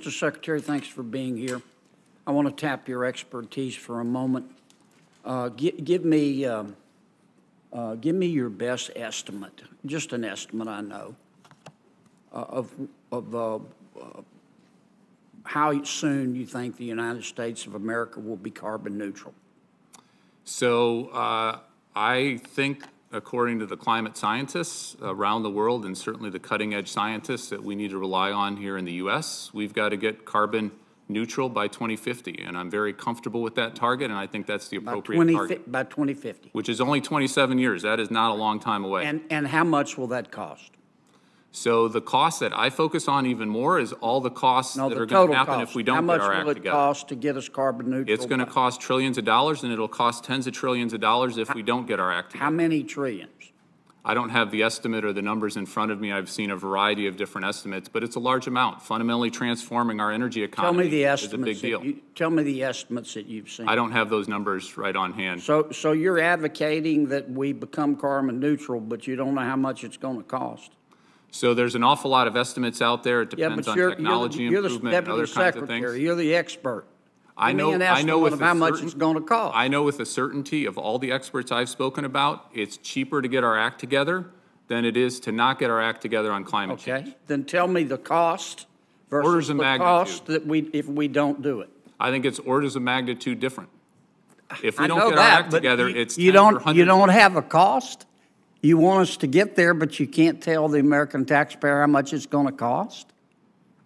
Mr. Secretary, thanks for being here. I want to tap your expertise for a moment. Give me your best estimate, just an estimate I know, of how soon you think the United States of America will be carbon neutral. So I think, according to the climate scientists around the world, and certainly the cutting-edge scientists that we need to rely on here in the U.S., we've got to get carbon neutral by 2050, and I'm very comfortable with that target, and I think that's the appropriate target. By 2050. Which is only 27 years. That is not a long time away. And how much will that cost? So the cost that I focus on even more is all the costs that are going to happen if we don't get our act together. How much will it cost to get us carbon neutral? It's going to cost trillions of dollars, and it'll cost tens of trillions of dollars if we don't get our act together. How many trillions? I don't have the estimate or the numbers in front of me. I've seen a variety of different estimates, but it's a large amount. Fundamentally transforming our energy economy is a big deal. Tell me the estimates that you've seen. I don't have those numbers right on hand. So you're advocating that we become carbon neutral, but you don't know how much it's going to cost? So there's an awful lot of estimates out there. It depends on technology improvement and other kinds of things. You're the expert. I know with how much it's going to cost. I know with the certainty of all the experts I've spoken about, it's cheaper to get our act together than it is to not get our act together on climate change. Okay, then tell me the cost versus the cost that if we don't do it. I think it's orders of magnitude different. If we don't get our act together, it's you don't have a cost. You want us to get there, but you can't tell the American taxpayer how much it's going to cost?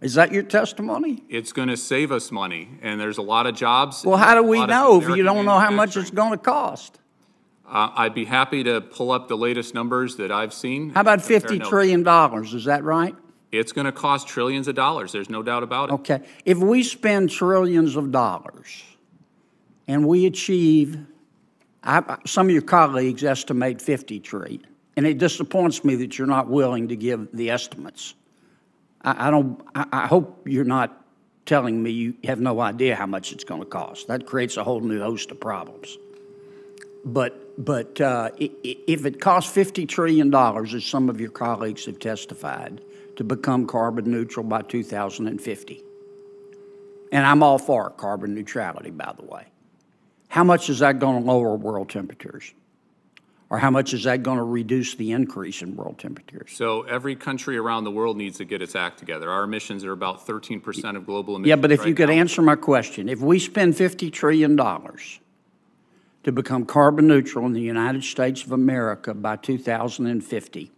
Is that your testimony? It's going to save us money, and there's a lot of jobs. Well, how do we know if you don't know how much it's going to cost? I'd be happy to pull up the latest numbers that I've seen. How about $50 trillion? Is that right? It's going to cost trillions of dollars. There's no doubt about it. Okay. If we spend trillions of dollars and we achieve, some of your colleagues estimate 50 trillion, and it disappoints me that you're not willing to give the estimates. I hope you're not telling me you have no idea how much it's going to cost. That creates a whole new host of problems. But if it costs $50 trillion, as some of your colleagues have testified, to become carbon neutral by 2050, and I'm all for carbon neutrality, by the way, how much is that going to lower world temperatures? Or how much is that going to reduce the increase in world temperatures? So every country around the world needs to get its act together. Our emissions are about 13% of global emissions. Yeah, but if you could answer my question, if we spend $50 trillion to become carbon neutral in the United States of America by 2050,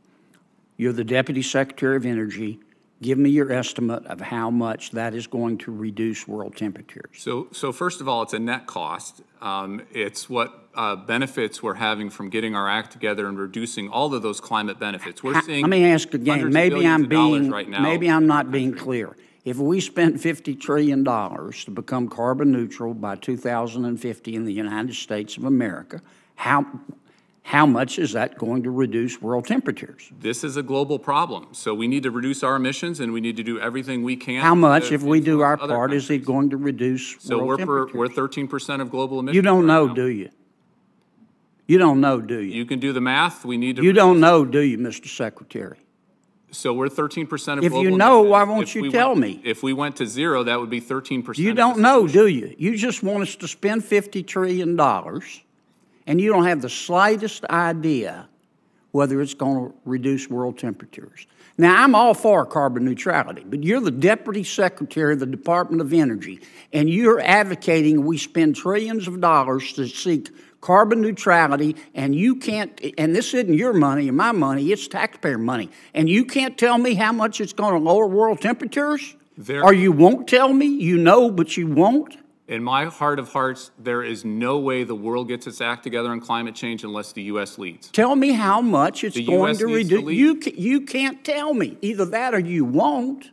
you're the Deputy Secretary of Energy. Give me your estimate of how much that is going to reduce world temperatures. So first of all, it's a net cost. It's what benefits we're having from getting our act together and reducing all of those climate benefits. We're seeing. Let me ask again. Maybe I'm not being clear. If we spent $50 trillion to become carbon neutral by 2050 in the United States of America, how much is that going to reduce world temperatures? This is a global problem, so we need to reduce our emissions, and we need to do everything we can. How much, if we do our part, is it going to reduce world temperatures? So we're 13% of global emissions. You don't know, do you? You don't know, do you? You can do the math. We need to. You don't know, do you, Mr. Secretary? So we're 13% of global emissions. If you know, why won't you tell me? If we went to zero, that would be 13%. You don't know, do you? You just want us to spend $50 trillion. And you don't have the slightest idea whether it's going to reduce world temperatures. Now, I'm all for carbon neutrality, but you're the Deputy Secretary of the Department of Energy, and you're advocating we spend trillions of dollars to seek carbon neutrality, and you can't, and this isn't your money or my money, it's taxpayer money, and you can't tell me how much it's going to lower world temperatures? Or you won't tell me? You know, but you won't? In my heart of hearts, there is no way the world gets its act together on climate change unless the U.S. leads. Tell me how much it's going to reduce. You can't tell me. Either that or you won't.